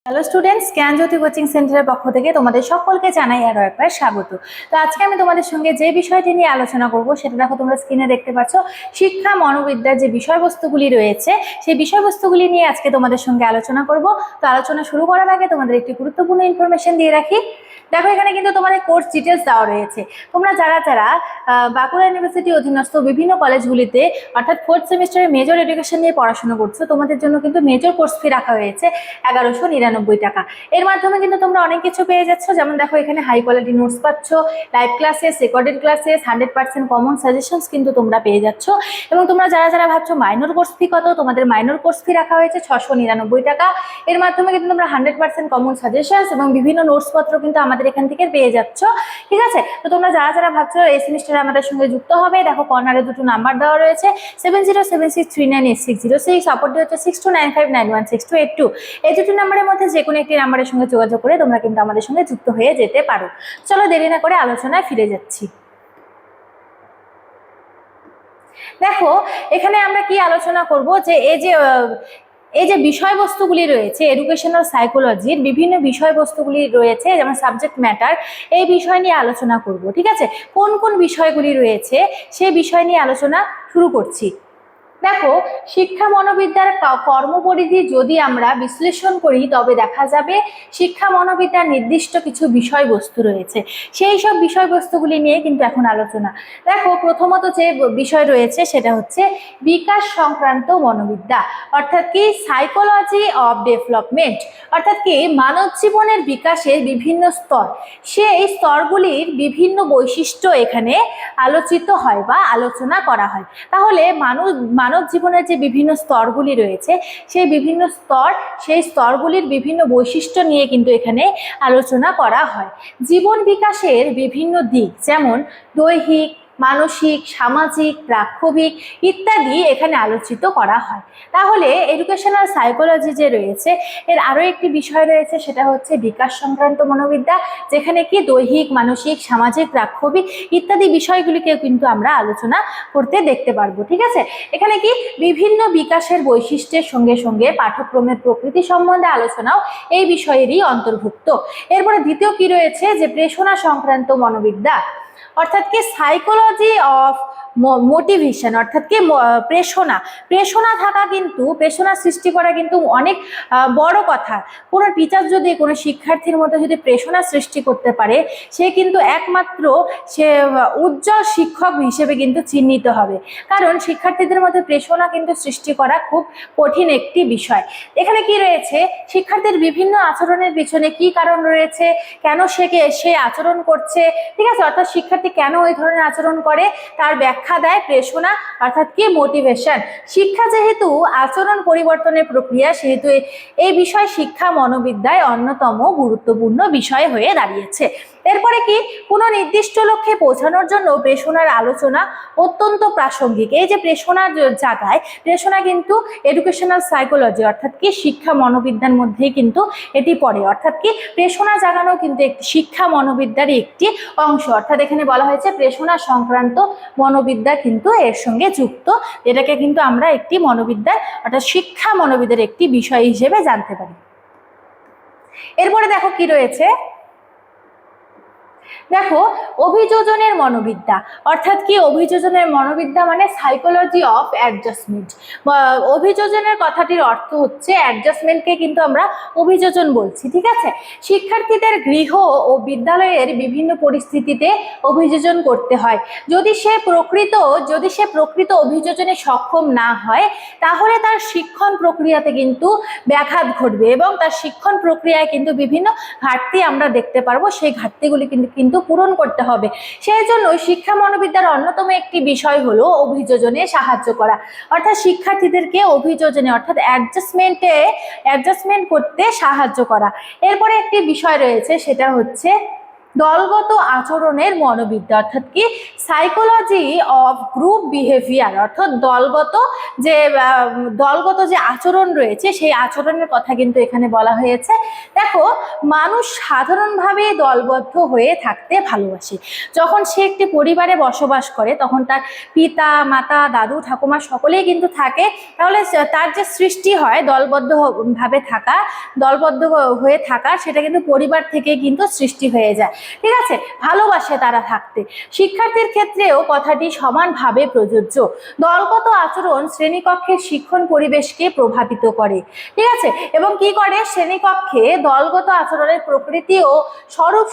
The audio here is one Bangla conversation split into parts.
হ্যালো স্টুডেন্টস, জ্ঞানজ্যোতি কোচিং সেন্টারের পক্ষ থেকে তোমাদের সকলকে জানাই আরো একবার স্বাগত। তো আজকে আমি তোমাদের সঙ্গে যে বিষয়টি নিয়ে আলোচনা করব সেটা দেখো তোমরা স্ক্রিনে দেখতে পাচ্ছ। শিক্ষা মনোবিদ্যার যে বিষয়বস্তুগুলি রয়েছে সেই বিষয়বস্তুগুলি নিয়ে আজকে তোমাদের সঙ্গে আলোচনা করব। তো আলোচনা শুরু করার আগে তোমাদের একটি গুরুত্বপূর্ণ ইনফরমেশন দিয়ে রাখি। দেখো এখানে কিন্তু তোমাদের কোর্স ডিটেলস দেওয়া রয়েছে। তোমরা যারা বাঁকুড়া ইউনিভার্সিটি অধীনস্থ বিভিন্ন কলেজগুলিতে অর্থাৎ 4th সেমিস্টারে মেজর এডুকেশন নিয়ে পড়াশোনা করছো, তোমাদের জন্য কিন্তু মেজর কোর্স ফি রাখা হয়েছে 1199 টাকা। এর মাধ্যমে কিন্তু তোমরা অনেক কিছু পেয়ে যাচ্ছ। যেমন দেখো এখানে হাই কোয়ালিটি নোটস পাচ্ছ, live classes, recorded classes, 100% common suggestions কিন্তু তোমরা পেয়ে যাচ্ছ। এবং তোমরা যারা ভাবছো মাইনর কোর্স ফি কত, তোমাদের মাইনর কোর্স ফি রাখা হয়েছে 699 টাকা। এর মাধ্যমে কিন্তু তোমরা 100% কমন সাজেশনস এবং বিভিন্ন নোটস পত্র কিন্তু আমাদের এখান থেকে পেয়ে যাচ্ছ। ঠিক আছে, তো তোমরা যারা ভাবছো এই সেমিস্টারে আমাদের সঙ্গে যুক্ত হবে, দেখো কর্নারে দুটো নাম্বার দেওয়া রয়েছে 7076398606, সাপোর্ট হচ্ছে 6295916282। এই দুটো নাম্বারের মধ্যে যে কোনো একটি নাম্বারের সঙ্গে যোগাযোগ করে তোমরা কিন্তু আমাদের সঙ্গে যুক্ত হয়ে যেতে পারো। চলো দেরি না করে আলোচনায় ফিরে যাচ্ছি। দেখো এখানে আমরা কি আলোচনা করব যে এই যে বিষয়বস্তুগুলি রয়েছে এডুকেশনাল সাইকোলজির বিভিন্ন বিষয়বস্তুগুলি রয়েছে, যেমন সাবজেক্ট ম্যাটার, এই বিষয় নিয়ে আলোচনা করব। ঠিক আছে, কোন কোন বিষয়গুলি রয়েছে সেই বিষয় নিয়ে আলোচনা শুরু করছি। দেখো শিক্ষা মনোবিদ্যার কর্মপরিধি যদি আমরা বিশ্লেষণ করি তবে দেখা যাবে শিক্ষা মনোবিদ্যার নির্দিষ্ট কিছু বিষয়বস্তু রয়েছে। সেই সব বিষয়বস্তুগুলি নিয়ে কিন্তু এখন আলোচনা। দেখো প্রথমত যে বিষয় রয়েছে সেটা হচ্ছে বিকাশ সংক্রান্ত মনোবিদ্যা, অর্থাৎ কি সাইকোলজি অফ ডেভেলপমেন্ট, অর্থাৎ কি মানব জীবনের বিকাশের বিভিন্ন স্তর, সেই স্তরগুলির বিভিন্ন বৈশিষ্ট্য এখানে আলোচিত হয় বা আলোচনা করা হয়। তাহলে মানব জীবনের যে বিভিন্ন স্তরগুলি রয়েছে সেই বিভিন্ন স্তর, সেই স্তরগুলির বিভিন্ন বৈশিষ্ট্য নিয়ে কিন্তু এখানে আলোচনা করা হয়। জীবন বিকাশের বিভিন্ন দিক যেমন দৈহিক, মানসিক, সামাজিক, প্রাক্ষবিক ইত্যাদি এখানে আলোচিত করা হয়। তাহলে এডুকেশনাল সাইকোলজি যে রয়েছে এর আরও একটি বিষয় রয়েছে, সেটা হচ্ছে বিকাশ সংক্রান্ত মনোবিদ্যা, যেখানে কি দৈহিক, মানসিক, সামাজিক, প্রাক্ষবিক ইত্যাদি বিষয়গুলিকে কিন্তু আমরা আলোচনা করতে দেখতে পারবো। ঠিক আছে, এখানে কি বিভিন্ন বিকাশের বৈশিষ্ট্যের সঙ্গে সঙ্গে পাঠ্যক্রমের প্রকৃতি সম্বন্ধে আলোচনাও এই বিষয়েরই অন্তর্ভুক্ত। এরপরে দ্বিতীয় কি রয়েছে যে প্রেষণা সংক্রান্ত মনোবিদ্যা, অর্থাৎ কি সাইকোলজি অফ মোটিভেশন, অর্থাৎ কি প্রেষণা থাকা কিন্তু প্রেষণা সৃষ্টি করা কিন্তু অনেক বড় কথা। কোনো টিচার যদি কোনো শিক্ষার্থীর মধ্যে যদি প্রেষণা সৃষ্টি করতে পারে সে কিন্তু একমাত্র সে উজ্জ্বল শিক্ষক হিসেবে কিন্তু চিহ্নিত হবে, কারণ শিক্ষার্থীদের মধ্যে প্রেষণা কিন্তু সৃষ্টি করা খুব কঠিন একটি বিষয়। এখানে কি রয়েছে, শিক্ষার্থীর বিভিন্ন আচরণের পিছনে কি কারণ রয়েছে, কেন সে আচরণ করছে, ঠিক আছে, অর্থাৎ শিক্ষার্থী কেন ওই ধরনের আচরণ করে তার ব্যাখ্যা দেয় প্রেষণা, অর্থাৎ কি মোটিভেশন। শিক্ষা যেহেতু আচরণ পরিবর্তনের প্রক্রিয়া, সেহেতু এই বিষয় শিক্ষা মনোবিদ্যায় অন্যতম গুরুত্বপূর্ণ বিষয় হয়ে দাঁড়িয়েছে। এরপরে কি কোনো নির্দিষ্ট লক্ষ্যে পৌঁছানোর জন্য প্রেষণার আলোচনা অত্যন্ত প্রাসঙ্গিক। এই যে প্রেষণার জায়গায়, প্রেষণা কিন্তু এডুকেশনাল সাইকোলজি অর্থাৎ কি শিক্ষা মনোবিদ্যার মধ্যেই কিন্তু এটি পড়ে, অর্থাৎ কি প্রেষণা জাগানো কিন্তু একটি শিক্ষা মনোবিদ্যারই একটি অংশ। অর্থাৎ এখানে বলা হয়েছে প্রেষণা সংক্রান্ত মনোবিদ্যা কিন্তু এর সঙ্গে যুক্ত, এটাকে কিন্তু আমরা একটি মনোবিদ্যার অর্থাৎ শিক্ষা মনোবিদ্যার একটি বিষয় হিসেবে জানতে পারি। এরপরে দেখো কি রয়েছে, দেখো অভিযোজনের মনোবিদ্যা, অর্থাৎ কি অভিযোজনের মনোবিদ্যা মানে সাইকোলজি অফ অ্যাডজাস্টমেন্ট। অভিযোজনের কথাটির অর্থ হচ্ছে অ্যাডজাস্টমেন্টকে কিন্তু আমরা অভিযোজন বলছি। ঠিক আছে, শিক্ষার্থীদের গৃহ ও বিদ্যালয়ের বিভিন্ন পরিস্থিতিতে অভিযোজন করতে হয়। যদি সে প্রকৃত অভিযোজনে সক্ষম না হয় তাহলে তার শিক্ষণ প্রক্রিয়াতে কিন্তু ব্যাঘাত ঘটবে এবং তার শিক্ষণ প্রক্রিয়ায় কিন্তু বিভিন্ন ঘাটতি আমরা দেখতে পারবো, সেই ঘাটতিগুলি কিন্তু পূরণ করতে হবে। সেই জন্য শিক্ষা মনোবিদ্যার অন্যতম একটি বিষয় হলো অভিযোজনে সাহায্য করা, অর্থাৎ শিক্ষার্থীদেরকে অভিযোজনে অর্থাৎ অ্যাডজাস্টমেন্ট করতে সাহায্য করা। এরপরে একটি বিষয় রয়েছে, সেটা হচ্ছে দলগত আচরণের মনোবিদ্যা, অর্থাৎ কি সাইকোলজি অফ গ্রুপ বিহেভিয়ার, অর্থাৎ দলগত যে আচরণ রয়েছে সেই আচরণের কথা কিন্তু এখানে বলা হয়েছে। দেখো, মানুষ সাধারণভাবে দলবদ্ধ হয়ে থাকতে ভালোবাসে। যখন সে একটি পরিবারে বসবাস করে তখন তার পিতা মাতা দাদু ঠাকুমা সকলেই কিন্তু থাকে, তাহলে তার যে সৃষ্টি হয় দলবদ্ধ হয়ে থাকার, সেটা কিন্তু পরিবার থেকে কিন্তু সৃষ্টি হয়ে যায়। ঠিক আছে, ভালোবাসে তারা থাকতে। শিক্ষার্থীর ক্ষেত্রেও কথাটি সমানভাবে প্রযোজ্য। দলগত আচরণ শ্রেণীকক্ষের শিক্ষণ পরিবেশকে প্রভাবিত করে। ঠিক আছে, এবং কি করে, শ্রেণীকক্ষে দলগত আচরণের প্রকৃতি ও স্বরূপ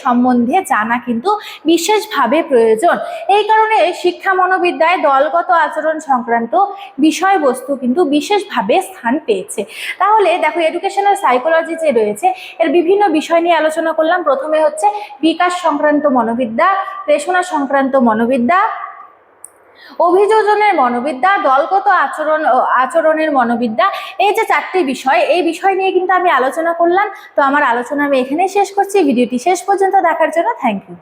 সম্বন্ধে জানা কিন্তু বিশেষভাবে প্রয়োজন। এই কারণে শিক্ষা মনোবিদ্যায় দলগত আচরণ সংক্রান্ত বিষয়বস্তু কিন্তু বিশেষভাবে স্থান পেয়েছে। তাহলে দেখো, এডুকেশনাল সাইকোলজি যে রয়েছে এর বিভিন্ন বিষয় নিয়ে আলোচনা করলাম। প্রথমে হচ্ছে বিকাশ সংক্রান্ত মনোবিদ্যা, প্রেষণা সংক্রান্ত মনোবিদ্যা, অভিযোজনের মনোবিদ্যা, দলগত আচরণের মনোবিদ্যা। এই যে 4টি বিষয়, এই বিষয় নিয়ে কিন্তু আমি আলোচনা করলাম। তো আমার আলোচনা আমি এখানেই শেষ করছি। ভিডিওটি শেষ পর্যন্ত দেখার জন্য থ্যাংক ইউ।